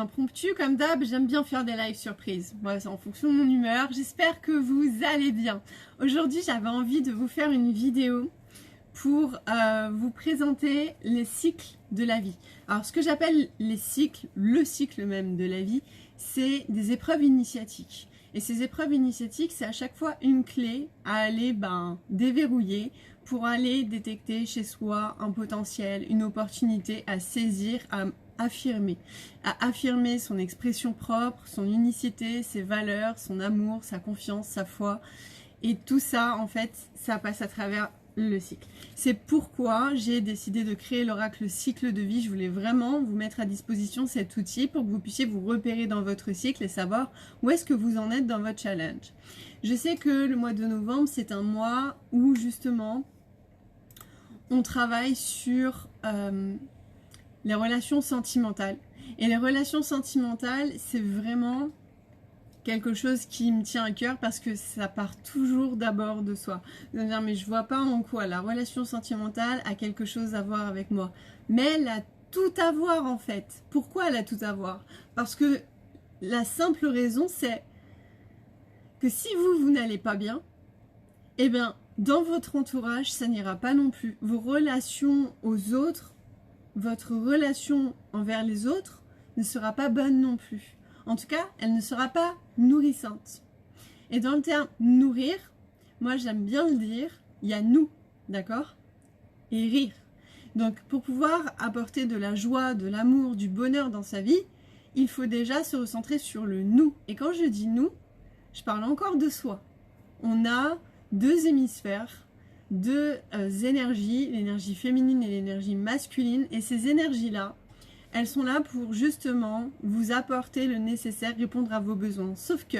impromptu comme d'hab, j'aime bien faire des lives surprises. Moi, c'est en fonction de mon humeur. J'espère que vous allez bien. Aujourd'hui, j'avais envie de vous faire une vidéo pour vous présenter les cycles de la vie. Alors, ce que j'appelle les cycles, le cycle même de la vie, c'est des épreuves initiatiques. Et ces épreuves initiatiques, c'est à chaque fois une clé à aller déverrouiller pour aller détecter chez soi un potentiel, une opportunité à saisir, à affirmer son expression propre, son unicité, ses valeurs, son amour, sa confiance, sa foi. Et tout ça, en fait, ça passe à travers le cycle. C'est pourquoi j'ai décidé de créer l'oracle cycle de vie. Je voulais vraiment vous mettre à disposition cet outil pour que vous puissiez vous repérer dans votre cycle et savoir où est-ce que vous en êtes dans votre challenge. Je sais que le mois de novembre, c'est un mois où justement on travaille sur les relations sentimentales. Et les relations sentimentales, c'est vraiment quelque chose qui me tient à cœur parce que ça part toujours d'abord de soi. Vous allez me dire, mais je vois pas en quoi la relation sentimentale a quelque chose à voir avec moi. Mais elle a tout à voir en fait. Pourquoi elle a tout à voir? Parce que la simple raison, c'est que si vous n'allez pas bien, eh bien, dans votre entourage, ça n'ira pas non plus. Vos relations aux autres, votre relation envers les autres ne sera pas bonne non plus. En tout cas, elle ne sera pas nourrissante. Et dans le terme nourrir, moi j'aime bien le dire, il y a nous, d'accord? Et rire. Donc pour pouvoir apporter de la joie, de l'amour, du bonheur dans sa vie, il faut déjà se recentrer sur le nous. Et quand je dis nous, je parle encore de soi. On a deux hémisphères, deux énergies, l'énergie féminine et l'énergie masculine. Et ces énergies-là, elles sont là pour justement vous apporter le nécessaire, répondre à vos besoins. Sauf que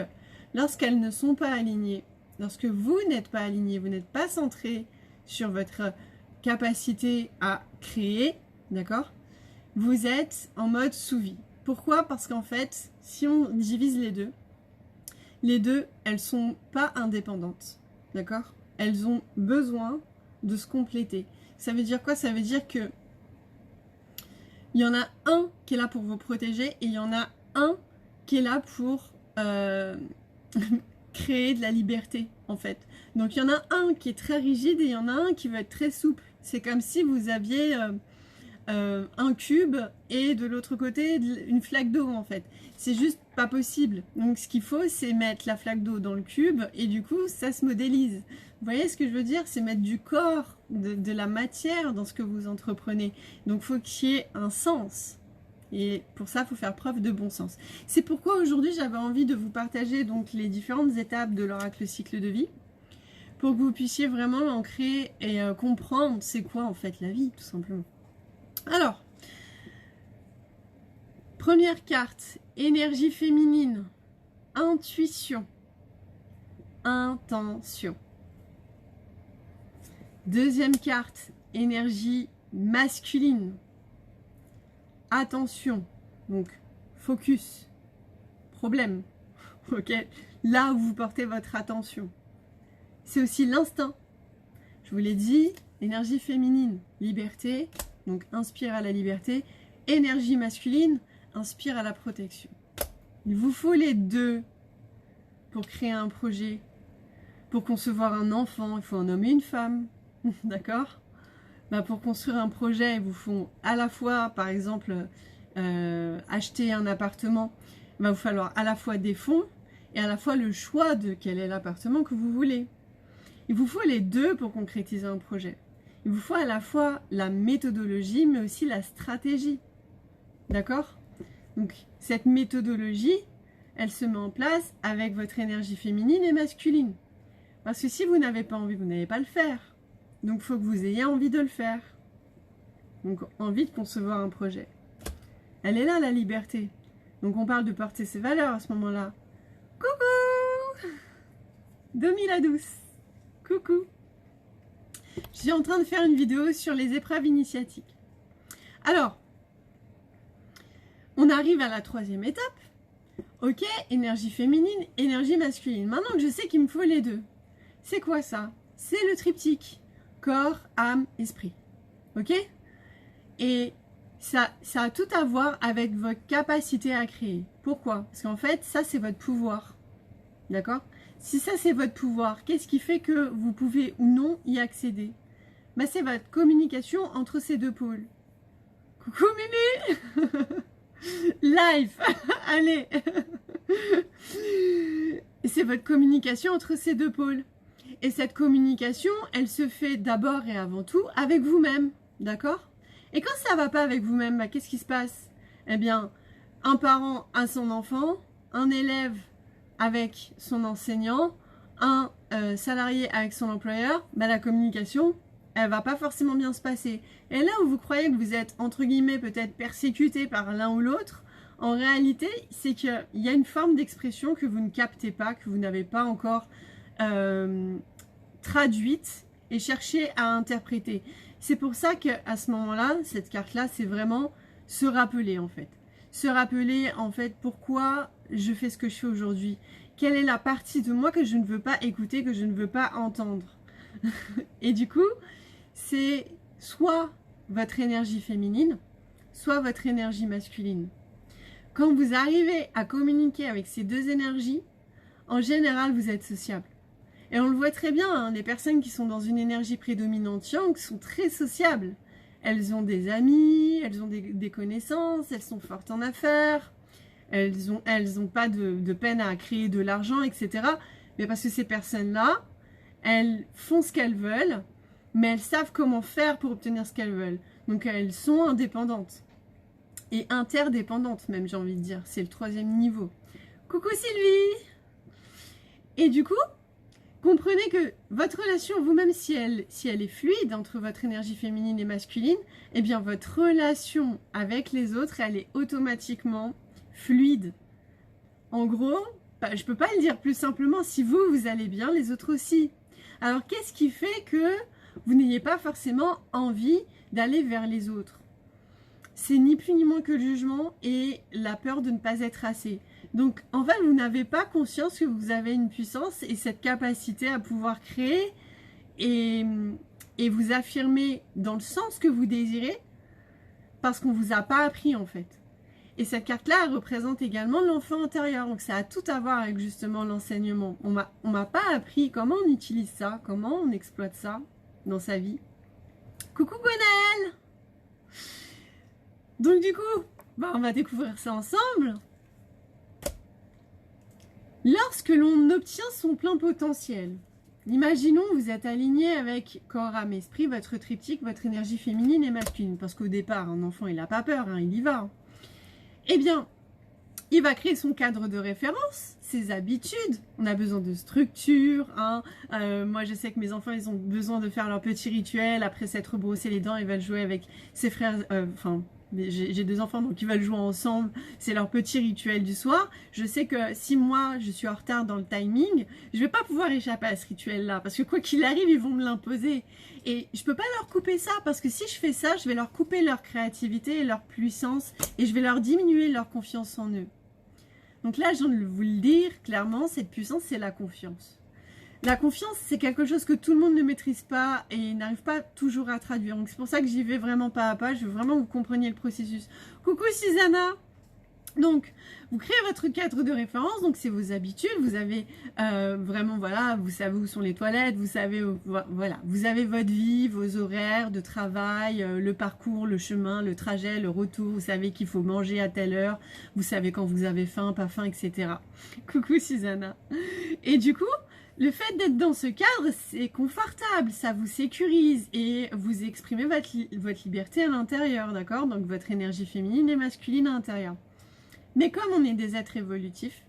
lorsqu'elles ne sont pas alignées, lorsque vous n'êtes pas aligné, vous n'êtes pas centré sur votre capacité à créer, d'accord? Vous êtes en mode sous-vie. Pourquoi? Parce qu'en fait, si on divise les deux, elles sont pas indépendantes, d'accord? Elles ont besoin de se compléter. Ça veut dire quoi? Ça veut dire que il y en a un qui est là pour vous protéger et il y en a un qui est là pour créer de la liberté, en fait. Donc, il y en a un qui est très rigide et il y en a un qui va être très souple. C'est comme si vous aviez un cube et de l'autre côté une flaque d'eau, en fait. C'est juste pas possible. Donc, ce qu'il faut, c'est mettre la flaque d'eau dans le cube et du coup, ça se modélise. Vous voyez ce que je veux dire? C'est mettre du corps, de la matière dans ce que vous entreprenez. Donc, il faut qu'il y ait un sens. Et pour ça, il faut faire preuve de bon sens. C'est pourquoi aujourd'hui, j'avais envie de vous partager donc les différentes étapes de l'oracle cycle de vie pour que vous puissiez vraiment l'ancrer et comprendre c'est quoi en fait la vie, tout simplement. Alors, première carte, énergie féminine, intuition, intention. Deuxième carte, énergie masculine, attention, donc focus, problème, ok, là où vous portez votre attention. C'est aussi l'instinct. Je vous l'ai dit, énergie féminine, liberté, donc inspire à la liberté. Énergie masculine, inspire à la protection. Il vous faut les deux pour créer un projet, pour concevoir un enfant, il faut un homme et une femme. D'accord? Pour construire un projet, il vous faut à la fois, par exemple, acheter un appartement, il va vous falloir à la fois des fonds et à la fois le choix de quel est l'appartement que vous voulez. Il vous faut les deux pour concrétiser un projet. Il vous faut à la fois la méthodologie, mais aussi la stratégie. D'accord? Donc, cette méthodologie, elle se met en place avec votre énergie féminine et masculine. Parce que si vous n'avez pas envie, vous n'allez pas le faire. Donc, il faut que vous ayez envie de le faire. Donc, envie de concevoir un projet. Elle est là, la liberté. Donc, on parle de porter ses valeurs à ce moment-là. Coucou Domi la douce. Coucou. Je suis en train de faire une vidéo sur les épreuves initiatiques. Alors, on arrive à la troisième étape. Ok, énergie féminine, énergie masculine. Maintenant que je sais qu'il me faut les deux, c'est quoi ça? C'est le triptyque. Corps, âme, esprit. Ok? Et Ça a tout à voir avec votre capacité à créer. Pourquoi? Parce qu'en fait, ça, c'est votre pouvoir. D'accord? Si ça, c'est votre pouvoir, qu'est-ce qui fait que vous pouvez ou non y accéder? Bah, c'est votre communication entre ces deux pôles. Coucou Mimi. Live. Allez. C'est votre communication entre ces deux pôles. Et cette communication, elle se fait d'abord et avant tout avec vous-même. D'accord? Et quand ça va pas avec vous-même, bah, qu'est-ce qui se passe? Eh bien, un parent a son enfant, un élève avec son enseignant, un salarié avec son employeur, bah, la communication, elle va pas forcément bien se passer. Et là où vous croyez que vous êtes, entre guillemets, peut-être persécuté par l'un ou l'autre, en réalité, c'est qu'il y a une forme d'expression que vous ne captez pas, que vous n'avez pas encore traduite et cherché à interpréter. C'est pour ça qu'à ce moment-là, cette carte-là, c'est vraiment se rappeler en fait. Se rappeler en fait pourquoi je fais ce que je fais aujourd'hui. Quelle est la partie de moi que je ne veux pas écouter, que je ne veux pas entendre. Et du coup, c'est soit votre énergie féminine, soit votre énergie masculine. Quand vous arrivez à communiquer avec ces deux énergies, en général, vous êtes sociable. Et on le voit très bien, hein, les personnes qui sont dans une énergie prédominante yang sont très sociables. Elles ont des amis, elles ont des connaissances, elles sont fortes en affaires, elles ont pas de peine à créer de l'argent, etc. Mais parce que ces personnes-là, elles font ce qu'elles veulent, mais elles savent comment faire pour obtenir ce qu'elles veulent. Donc elles sont indépendantes. Et interdépendantes même, j'ai envie de dire. C'est le 3e niveau. Coucou Sylvie! Et du coup, comprenez que votre relation vous-même, si elle est fluide entre votre énergie féminine et masculine, eh bien votre relation avec les autres, elle est automatiquement fluide. En gros, bah, je ne peux pas le dire plus simplement, si vous allez bien, les autres aussi. Alors qu'est-ce qui fait que vous n'ayez pas forcément envie d'aller vers les autres? C'est ni plus ni moins que le jugement et la peur de ne pas être assez. Donc, en fait, vous n'avez pas conscience que vous avez une puissance et cette capacité à pouvoir créer et vous affirmer dans le sens que vous désirez parce qu'on ne vous a pas appris, en fait. Et cette carte-là, elle représente également l'enfant intérieur. Donc, ça a tout à voir avec, justement, l'enseignement. On m'a pas appris comment on utilise ça, comment on exploite ça dans sa vie. Coucou Gwenaëlle! Donc du coup, bah, on va découvrir ça ensemble. Lorsque l'on obtient son plein potentiel, imaginons vous êtes aligné avec corps, âme, esprit, votre triptyque, votre énergie féminine et masculine. Parce qu'au départ, un enfant, il n'a pas peur, hein, il y va. Eh bien, il va créer son cadre de référence, ses habitudes. On a besoin de structure. Hein. Moi, je sais que mes enfants, ils ont besoin de faire leur petit rituel. Après s'être brossé les dents, ils veulent jouer avec ses frères... j'ai 2 enfants, donc ils veulent jouer ensemble. C'est leur petit rituel du soir. Je sais que si moi, je suis en retard dans le timing, je vais pas pouvoir échapper à ce rituel-là. Parce que quoi qu'il arrive, ils vont me l'imposer. Et je peux pas leur couper ça. Parce que si je fais ça, je vais leur couper leur créativité et leur puissance. Et je vais leur diminuer leur confiance en eux. Donc là, je viens de vous le dire clairement, cette puissance, c'est la confiance. La confiance, c'est quelque chose que tout le monde ne maîtrise pas et n'arrive pas toujours à traduire. Donc c'est pour ça que j'y vais vraiment pas à pas. Je veux vraiment que vous compreniez le processus. Coucou Susanna! Donc, vous créez votre cadre de référence, donc c'est vos habitudes, vous avez vraiment, voilà, vous savez où sont les toilettes, vous savez, voilà, vous avez votre vie, vos horaires de travail, le parcours, le chemin, le trajet, le retour, vous savez qu'il faut manger à telle heure, vous savez quand vous avez faim, pas faim, etc. Coucou Susanna. Et du coup, le fait d'être dans ce cadre, c'est confortable, ça vous sécurise et vous exprimez votre liberté à l'intérieur, d'accord? Donc votre énergie féminine et masculine à l'intérieur. Mais comme on est des êtres évolutifs,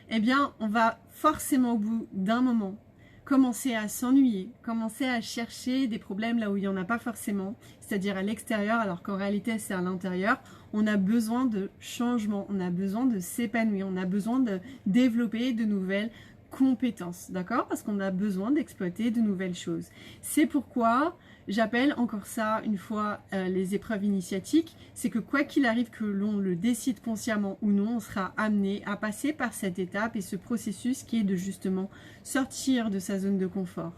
eh bien, on va forcément au bout d'un moment commencer à s'ennuyer, commencer à chercher des problèmes là où il n'y en a pas forcément, c'est-à-dire à l'extérieur, alors qu'en réalité c'est à l'intérieur. On a besoin de changement, on a besoin de s'épanouir, on a besoin de développer de nouvelles compétences, d'accord? Parce qu'on a besoin d'exploiter de nouvelles choses. C'est pourquoi j'appelle encore ça une fois les épreuves initiatiques, c'est que quoi qu'il arrive, que l'on le décide consciemment ou non, on sera amené à passer par cette étape et ce processus qui est de justement sortir de sa zone de confort.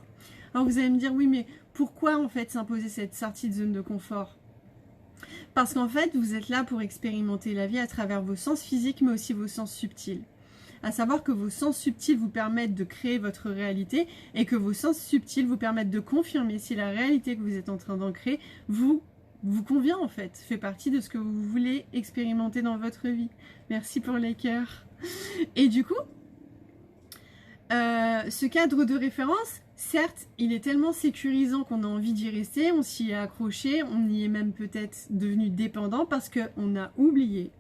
Alors vous allez me dire, oui mais pourquoi en fait s'imposer cette sortie de zone de confort? Parce qu'en fait, vous êtes là pour expérimenter la vie à travers vos sens physiques, mais aussi vos sens subtils. À savoir que vos sens subtils vous permettent de créer votre réalité et que vos sens subtils vous permettent de confirmer si la réalité que vous êtes en train d'ancrer vous convient en fait, fait partie de ce que vous voulez expérimenter dans votre vie. Merci pour les cœurs. Et du coup, ce cadre de référence, certes, il est tellement sécurisant qu'on a envie d'y rester, on s'y est accroché, on y est même peut-être devenu dépendant parce qu'on a oublié.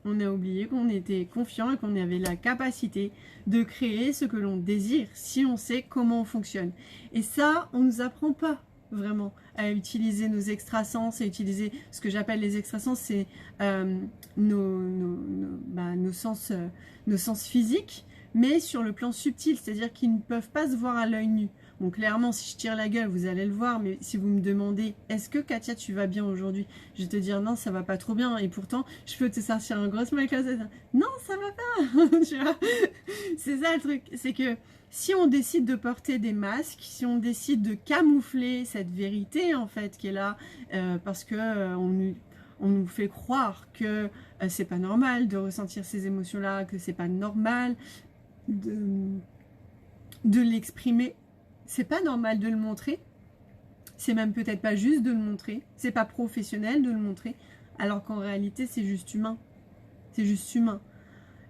On a oublié qu'on était confiant et qu'on avait la capacité de créer ce que l'on désire si on sait comment on fonctionne. Et ça, on ne nous apprend pas vraiment à utiliser nos extrasens, à utiliser ce que j'appelle les extrasens, c'est nos sens physiques, mais sur le plan subtil, c'est-à-dire qu'ils ne peuvent pas se voir à l'œil nu. Bon, clairement, si je tire la gueule, vous allez le voir, mais si vous me demandez, est-ce que Katia, tu vas bien aujourd'hui? Je vais te dire, non, ça va pas trop bien, et pourtant, je peux te sortir un gros smile comme ça. Non, ça va pas. Tu vois, c'est ça le truc, c'est que si on décide de porter des masques, si on décide de camoufler cette vérité, en fait, qui est là, parce que on nous fait croire que c'est pas normal de ressentir ces émotions-là, que c'est pas normal de l'exprimer. C'est pas normal de le montrer, c'est même peut-être pas juste de le montrer, c'est pas professionnel de le montrer, alors qu'en réalité c'est juste humain, c'est juste humain.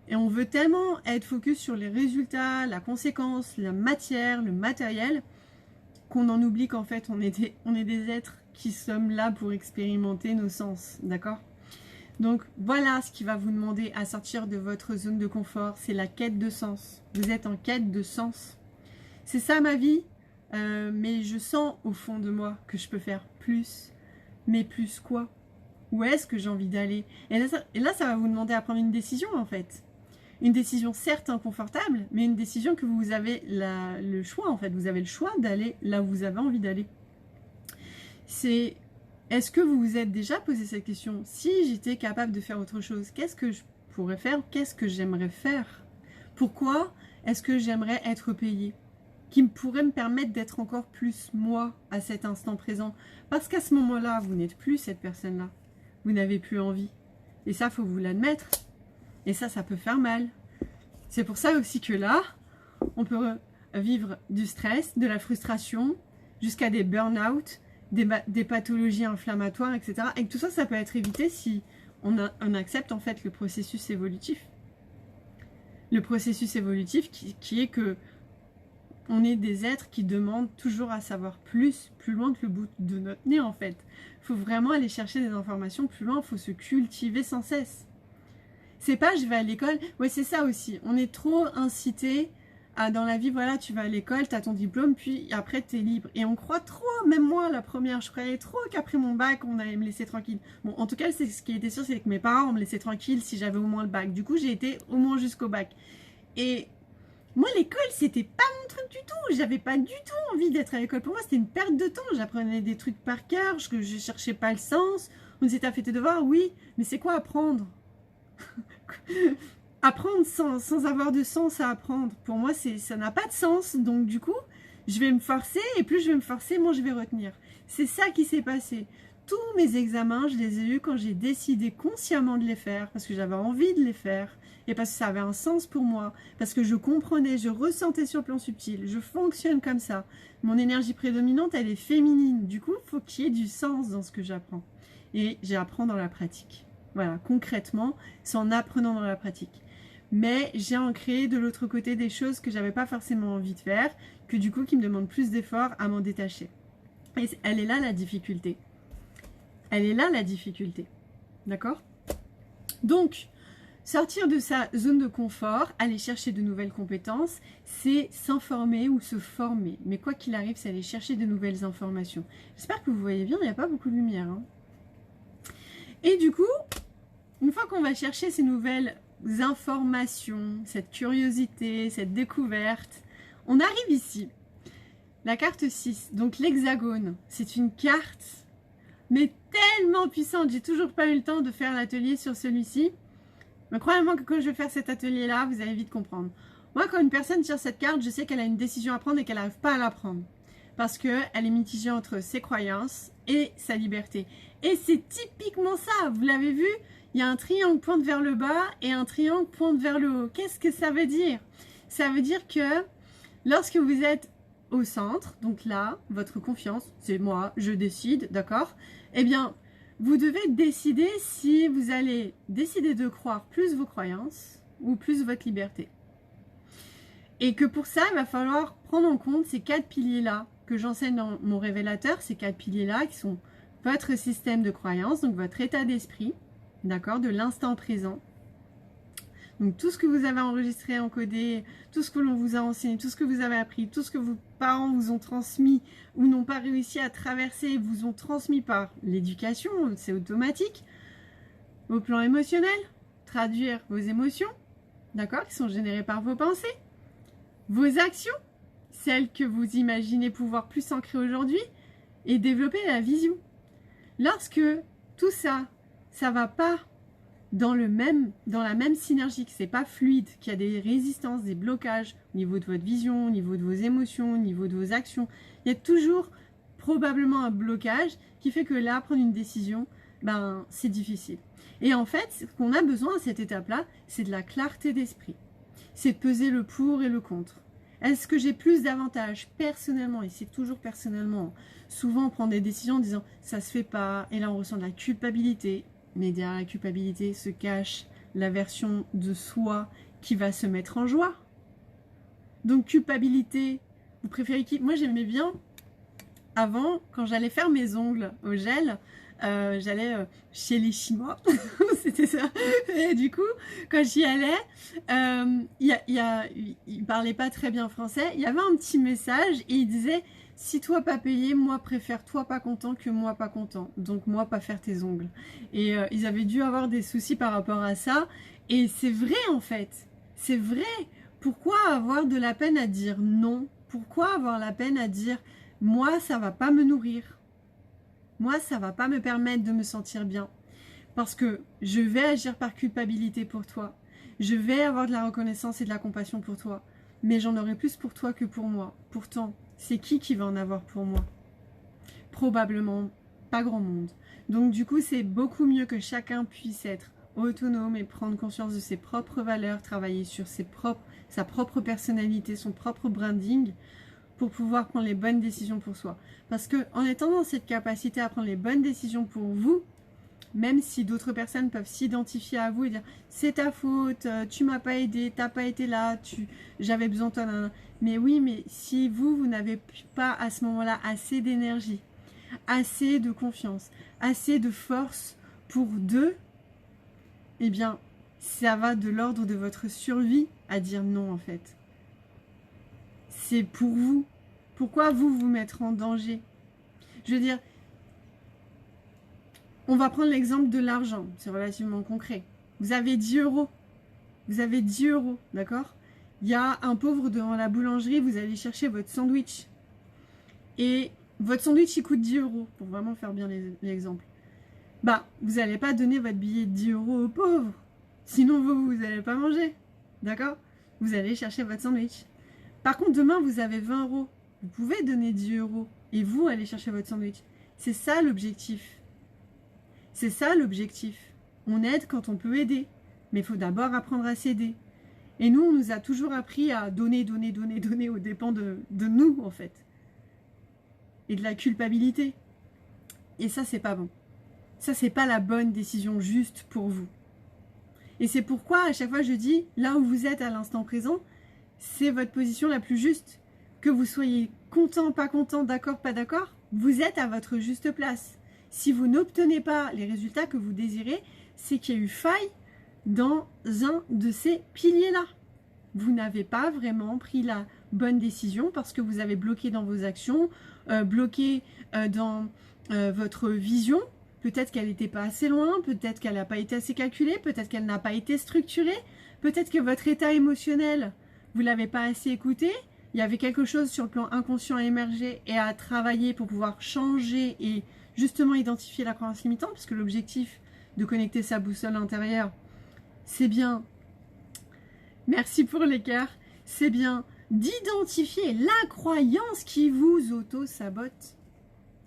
Et on veut tellement être focus sur les résultats, la conséquence, la matière, le matériel, qu'on en oublie qu'en fait on est des êtres qui sommes là pour expérimenter nos sens, d'accord? Donc voilà ce qui va vous demander à sortir de votre zone de confort, c'est la quête de sens. Vous êtes en quête de sens. C'est ça ma vie, mais je sens au fond de moi que je peux faire plus. Mais plus quoi? Où est-ce que j'ai envie d'aller? Et là, ça va vous demander à prendre une décision en fait. Une décision certes inconfortable, mais une décision que vous avez le choix en fait. Vous avez le choix d'aller là où vous avez envie d'aller. Est-ce que vous vous êtes déjà posé cette question? Si j'étais capable de faire autre chose, qu'est-ce que je pourrais faire? Qu'est-ce que j'aimerais faire? Pourquoi est-ce que j'aimerais être payée? Qui pourrait me permettre d'être encore plus moi à cet instant présent. Parce qu'à ce moment-là, vous n'êtes plus cette personne-là. Vous n'avez plus envie. Et ça, il faut vous l'admettre. Et ça peut faire mal. C'est pour ça aussi que là, on peut vivre du stress, de la frustration, jusqu'à des burn-out, des pathologies inflammatoires, etc. Et que tout ça, ça peut être évité si on accepte en fait le processus évolutif. Le processus évolutif qui est que on est des êtres qui demandent toujours à savoir plus loin que le bout de notre nez en fait. Il faut vraiment aller chercher des informations plus loin, il faut se cultiver sans cesse. C'est pas je vais à l'école, ouais c'est ça aussi, on est trop incité à dans la vie, voilà tu vas à l'école, tu as ton diplôme, puis après tu es libre. Et on croit trop, même moi la première, je croyais trop qu'après mon bac on allait me laisser tranquille. Bon en tout cas c'est ce qui était sûr, c'est que mes parents me laissaient tranquille si j'avais au moins le bac. Du coup j'ai été au moins jusqu'au bac. Et moi, l'école, c'était pas mon truc du tout. J'avais pas du tout envie d'être à l'école. Pour moi, c'était une perte de temps. J'apprenais des trucs par cœur, je cherchais pas le sens. On disait, t'as fait tes devoirs? Oui. Mais c'est quoi apprendre? Apprendre sans avoir de sens à apprendre. Pour moi, ça n'a pas de sens. Donc, du coup, je vais me forcer. Et plus je vais me forcer, moins je vais retenir. C'est ça qui s'est passé. Tous mes examens, je les ai eus quand j'ai décidé consciemment de les faire. Parce que j'avais envie de les faire. Et parce que ça avait un sens pour moi, parce que je comprenais, je ressentais sur le plan subtil, je fonctionne comme ça. Mon énergie prédominante, elle est féminine. Du coup, il faut qu'il y ait du sens dans ce que j'apprends. Et j'apprends dans la pratique. Voilà, concrètement, c'est en apprenant dans la pratique. Mais j'ai ancré de l'autre côté des choses que j'avais pas forcément envie de faire, que du coup, qui me demandent plus d'efforts à m'en détacher. Et elle est là la difficulté. Elle est là la difficulté. D'accord? Donc, sortir de sa zone de confort, aller chercher de nouvelles compétences, c'est s'informer ou se former. Mais quoi qu'il arrive, c'est aller chercher de nouvelles informations. J'espère que vous voyez bien, il n'y a pas beaucoup de lumière. Hein. Et du coup, une fois qu'on va chercher ces nouvelles informations, cette curiosité, cette découverte, on arrive ici. La carte 6, donc l'hexagone, c'est une carte, mais tellement puissante. J'ai toujours pas eu le temps de faire l'atelier sur celui-ci. Mais croyez-moi que quand je vais faire cet atelier-là, vous allez vite comprendre. Moi, quand une personne tire cette carte, je sais qu'elle a une décision à prendre et qu'elle n'arrive pas à la prendre. Parce qu'elle est mitigée entre ses croyances et sa liberté. Et c'est typiquement ça, vous l'avez vu, il y a un triangle pointe vers le bas et un triangle pointe vers le haut. Qu'est-ce que ça veut dire? Ça veut dire que lorsque vous êtes au centre, donc là, votre confiance, c'est moi, je décide, d'accord? Eh bien, vous devez décider si vous allez décider de croire plus vos croyances ou plus votre liberté. Et que pour ça, il va falloir prendre en compte ces 4 piliers-là que j'enseigne dans mon révélateur, ces 4 piliers-là qui sont votre système de croyance, donc votre état d'esprit, d'accord, de l'instant présent. Donc tout ce que vous avez enregistré, encodé, tout ce que l'on vous a enseigné, tout ce que vous avez appris, tout ce que vos parents vous ont transmis ou n'ont pas réussi à traverser, vous ont transmis par l'éducation, c'est automatique, au plan émotionnel, traduire vos émotions, d'accord, qui sont générées par vos pensées, vos actions, celles que vous imaginez pouvoir plus ancrer aujourd'hui, et développer la vision. Lorsque tout ça, ça va pas dans la même synergie, que c'est pas fluide, qu'il y a des résistances, des blocages au niveau de votre vision, au niveau de vos émotions, au niveau de vos actions, il y a toujours probablement un blocage qui fait que là, prendre une décision, ben, c'est difficile. Et en fait, ce qu'on a besoin à cette étape-là, c'est de la clarté d'esprit. C'est de peser le pour et le contre. Est-ce que j'ai plus d'avantages personnellement, et c'est toujours personnellement, souvent on prend des décisions en disant ça se fait pas, et là on ressent de la culpabilité, mais derrière la culpabilité se cache la version de soi qui va se mettre en joie. Donc culpabilité, vous préférez qui? Moi j'aimais bien, avant, quand j'allais faire mes ongles au gel, j'allais chez les Chinois, c'était ça. Et du coup, quand j'y allais, il parlait pas très bien français. Il y avait un petit message et il disait « Si toi pas payé, moi préfère toi pas content que moi pas content. Donc moi pas faire tes ongles. » Et ils avaient dû avoir des soucis par rapport à ça. Et c'est vrai en fait. C'est vrai. Pourquoi avoir de la peine à dire non? Pourquoi avoir la peine à dire « Moi ça va pas me nourrir ». Moi, ça va pas me permettre de me sentir bien. Parce que je vais agir par culpabilité pour toi. Je vais avoir de la reconnaissance et de la compassion pour toi. Mais j'en aurai plus pour toi que pour moi. Pourtant, c'est qui va en avoir pour moi? Probablement pas grand monde. Donc du coup, c'est beaucoup mieux que chacun puisse être autonome et prendre conscience de ses propres valeurs, travailler sur sa propre personnalité, son propre branding, pour pouvoir prendre les bonnes décisions pour soi. Parce que en étant dans cette capacité à prendre les bonnes décisions pour vous, même si d'autres personnes peuvent s'identifier à vous et dire c'est ta faute, tu m'as pas aidé, t'as pas été là, j'avais besoin de toi, mais oui, mais si vous n'avez pas à ce moment-là assez d'énergie, assez de confiance, assez de force pour deux, eh bien ça va de l'ordre de votre survie à dire non en fait. C'est pour vous. Pourquoi vous mettre en danger? Je veux dire, on va prendre l'exemple de l'argent. C'est relativement concret. Vous avez 10 euros. Vous avez 10 euros, d'accord? Il y a un pauvre devant la boulangerie, vous allez chercher votre sandwich. Et votre sandwich, il coûte 10 euros, pour vraiment faire bien l'exemple. Bah, vous n'allez pas donner votre billet de 10 euros au pauvre. Sinon, vous n'allez pas manger. D'accord? Vous allez chercher votre sandwich. Par contre, demain, vous avez 20 euros. Vous pouvez donner 10 euros et vous allez chercher votre sandwich. C'est ça l'objectif. C'est ça l'objectif. On aide quand on peut aider. Mais il faut d'abord apprendre à s'aider. Et nous, on nous a toujours appris à donner, donner, donner, donner aux dépens de nous, en fait. Et de la culpabilité. Et ça, c'est pas bon. Ça, c'est pas la bonne décision juste pour vous. Et c'est pourquoi, à chaque fois, je dis, là où vous êtes à l'instant présent, c'est votre position la plus juste. Que vous soyez content, pas content, d'accord, pas d'accord, vous êtes à votre juste place. Si vous n'obtenez pas les résultats que vous désirez, c'est qu'il y a eu faille dans un de ces piliers-là. Vous n'avez pas vraiment pris la bonne décision parce que vous avez bloqué dans vos actions, bloqué dans votre vision. Peut-être qu'elle n'était pas assez loin, peut-être qu'elle n'a pas été assez calculée, peut-être qu'elle n'a pas été structurée, peut-être que votre état émotionnel, vous ne l'avez pas assez écouté. Il y avait quelque chose sur le plan inconscient à émerger et à travailler pour pouvoir changer et justement identifier la croyance limitante, parce que l'objectif de connecter sa boussole intérieure, c'est bien, merci pour les cœurs, c'est bien d'identifier la croyance qui vous auto-sabote,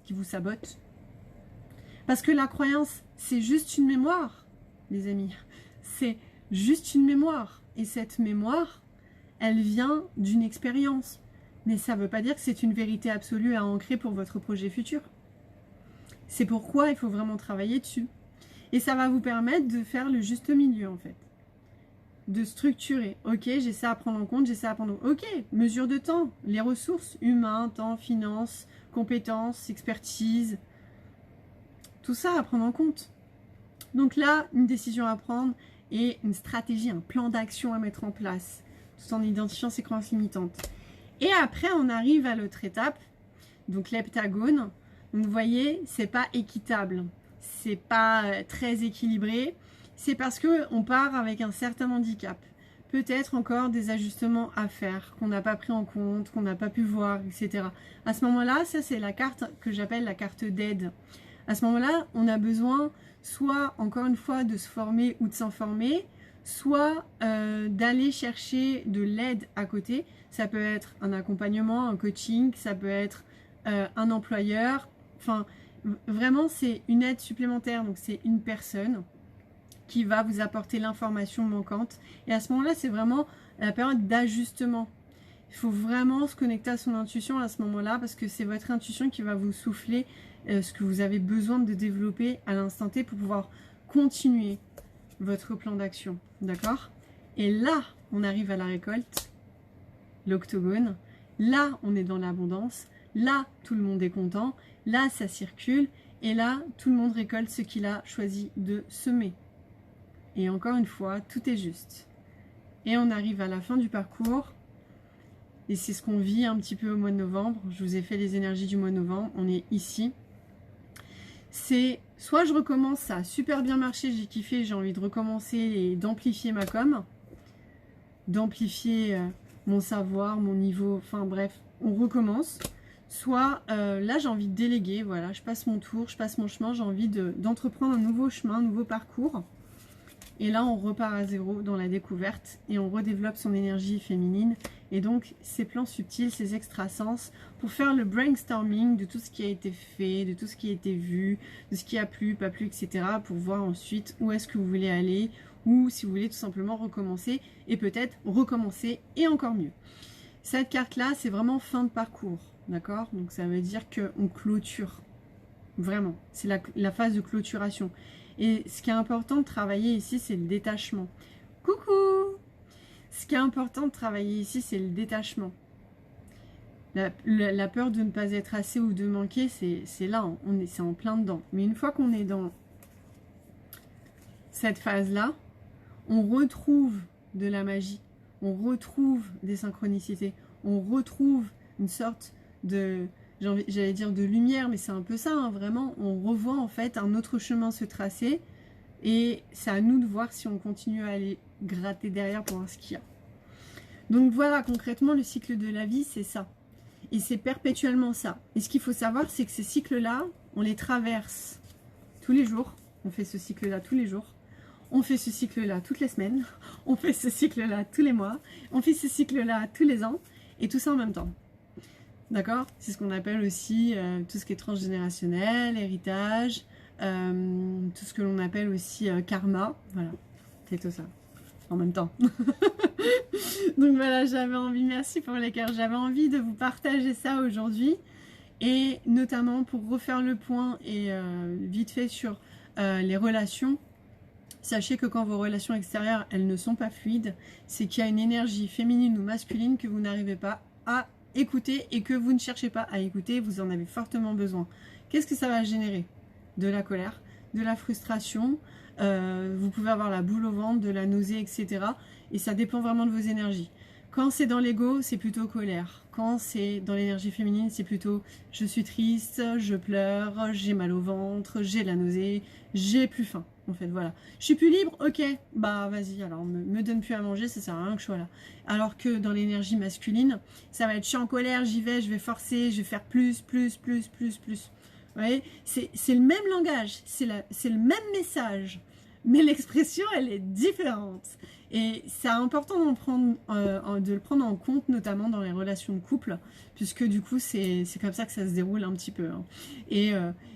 qui vous sabote, Parce que la croyance, c'est juste une mémoire, les amis. C'est juste une mémoire. Et cette mémoire, elle vient d'une expérience. Mais ça ne veut pas dire que c'est une vérité absolue à ancrer pour votre projet futur. C'est pourquoi il faut vraiment travailler dessus. Et ça va vous permettre de faire le juste milieu, en fait. De structurer. Ok, j'ai ça à prendre en compte, j'ai ça à prendre en compte. Ok, mesure de temps, les ressources, humains, temps, finances, compétences, expertise. Tout ça à prendre en compte. Donc là, une décision à prendre et une stratégie, un plan d'action à mettre en place, tout en identifiant ses croyances limitantes. Et après, on arrive à l'autre étape, donc l'heptagone. Donc vous voyez, c'est pas équitable, c'est pas très équilibré. C'est parce qu'on part avec un certain handicap. Peut-être encore des ajustements à faire, qu'on n'a pas pris en compte, qu'on n'a pas pu voir, etc. À ce moment-là, ça c'est la carte que j'appelle la carte d'aide. À ce moment-là, on a besoin soit, encore une fois, de se former ou de s'informer, soit d'aller chercher de l'aide à côté. Ça peut être un accompagnement, un coaching, ça peut être un employeur. Enfin, vraiment, c'est une aide supplémentaire. Donc, c'est une personne qui va vous apporter l'information manquante. Et à ce moment-là, c'est vraiment la période d'ajustement. Il faut vraiment se connecter à son intuition à ce moment-là parce que c'est votre intuition qui va vous souffler ce que vous avez besoin de développer à l'instant T pour pouvoir continuer votre plan d'action. D'accord? Et là, on arrive à la récolte, l'octogone. Là, on est dans l'abondance. Là, tout le monde est content. Là, ça circule. Et là, tout le monde récolte ce qu'il a choisi de semer. Et encore une fois, tout est juste. Et on arrive à la fin du parcours. Et c'est ce qu'on vit un petit peu au mois de novembre. Je vous ai fait les énergies du mois de novembre. On est ici. C'est soit je recommence, ça a super bien marché, j'ai kiffé, j'ai envie de recommencer et d'amplifier ma com. D'amplifier mon savoir, mon niveau. Enfin bref, on recommence. Soit là, j'ai envie de déléguer. Voilà, je passe mon tour, je passe mon chemin. J'ai envie d'entreprendre un nouveau chemin, un nouveau parcours. Et là, on repart à zéro dans la découverte et on redéveloppe son énergie féminine. Et donc, ces plans subtils, ces extrasens, pour faire le brainstorming de tout ce qui a été fait, de tout ce qui a été vu, de ce qui a plu, pas plu, etc. Pour voir ensuite où est-ce que vous voulez aller ou si vous voulez tout simplement recommencer et peut-être recommencer et encore mieux. Cette carte-là, c'est vraiment fin de parcours, d'accord? Donc, ça veut dire qu'on clôture. Vraiment, c'est la phase de clôturation. Et ce qui est important de travailler ici, c'est le détachement. Coucou! Ce qui est important de travailler ici, c'est le détachement. La peur de ne pas être assez ou de manquer, c'est là, c'est en plein dedans. Mais une fois qu'on est dans cette phase-là, on retrouve de la magie, on retrouve des synchronicités, on retrouve une sorte de... j'allais dire de lumière, mais c'est un peu ça, hein, vraiment. On revoit en fait un autre chemin se tracer et c'est à nous de voir si on continue à aller gratter derrière pour voir ce qu'il y a. Donc voilà, concrètement, le cycle de la vie, c'est ça. Et c'est perpétuellement ça. Et ce qu'il faut savoir, c'est que ces cycles-là, on les traverse tous les jours. On fait ce cycle-là tous les jours. On fait ce cycle-là toutes les semaines. On fait ce cycle-là tous les mois. On fait ce cycle-là tous les ans. Et tout ça en même temps. D'accord? C'est ce qu'on appelle aussi tout ce qui est transgénérationnel, héritage, tout ce que l'on appelle aussi karma. Voilà, c'est tout ça. En même temps. Donc voilà, j'avais envie, merci pour les cœurs, j'avais envie de vous partager ça aujourd'hui. Et notamment pour refaire le point et vite fait sur les relations. Sachez que quand vos relations extérieures, elles ne sont pas fluides, c'est qu'il y a une énergie féminine ou masculine que vous n'arrivez pas à écouter et que vous ne cherchez pas à écouter, vous en avez fortement besoin. Qu'est-ce que ça va générer? De la colère, de la frustration, vous pouvez avoir la boule au ventre, de la nausée, etc. Et ça dépend vraiment de vos énergies. Quand c'est dans l'ego, c'est plutôt colère. Quand c'est dans l'énergie féminine, c'est plutôt je suis triste, je pleure, j'ai mal au ventre, j'ai la nausée, j'ai plus faim. En fait, voilà. Je suis plus libre, ok, bah vas-y, alors me donne plus à manger, ça sert à rien que je sois là. Alors que dans l'énergie masculine, ça va être je suis en colère, j'y vais, je vais forcer, je vais faire plus. Vous voyez, c'est le même langage, c'est le même message, mais l'expression, elle est différente. Et c'est important de le prendre en compte, notamment dans les relations de couple, puisque du coup, c'est comme ça que ça se déroule un petit peu. Hein. Et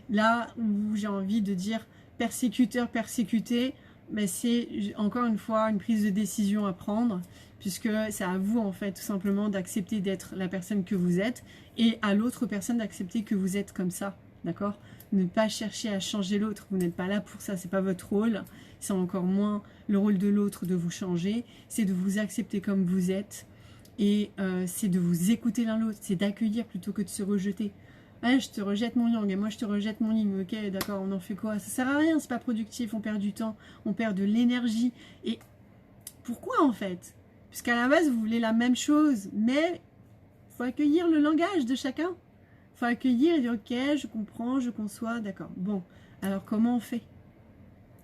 là où j'ai envie de dire persécuteur, persécuté, mais c'est encore une fois une prise de décision à prendre, puisque c'est à vous en fait tout simplement d'accepter d'être la personne que vous êtes et à l'autre personne d'accepter que vous êtes comme ça, d'accord? Ne pas chercher à changer l'autre, vous n'êtes pas là pour ça, c'est pas votre rôle, c'est encore moins le rôle de l'autre de vous changer, c'est de vous accepter comme vous êtes et c'est de vous écouter l'un l'autre, c'est d'accueillir plutôt que de se rejeter. Ouais, je te rejette mon yang et moi je te rejette mon yin, ok, d'accord, on en fait quoi? Ça sert à rien, c'est pas productif, on perd du temps, on perd de l'énergie. Et pourquoi en fait? Puisqu'à la base vous voulez la même chose, mais il faut accueillir le langage de chacun. Il faut accueillir et dire ok, je comprends, je conçois, d'accord. Bon, alors comment on fait?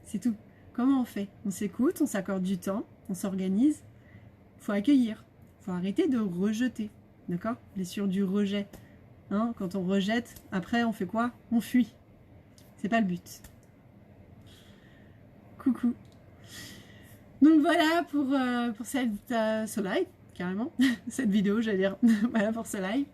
C'est tout. Comment on fait? On s'écoute, on s'accorde du temps, on s'organise. Il faut accueillir, il faut arrêter de rejeter, d'accord? Blessure du rejet. Hein, quand on rejette, après on fait quoi? On fuit. C'est pas le but. Coucou. Donc voilà pour cette ce live, carrément. Cette vidéo, j'allais dire. Voilà pour ce live.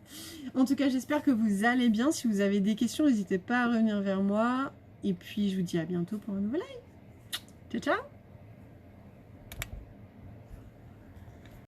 En tout cas, j'espère que vous allez bien. Si vous avez des questions, n'hésitez pas à revenir vers moi. Et puis, je vous dis à bientôt pour un nouvel live. Ciao, ciao!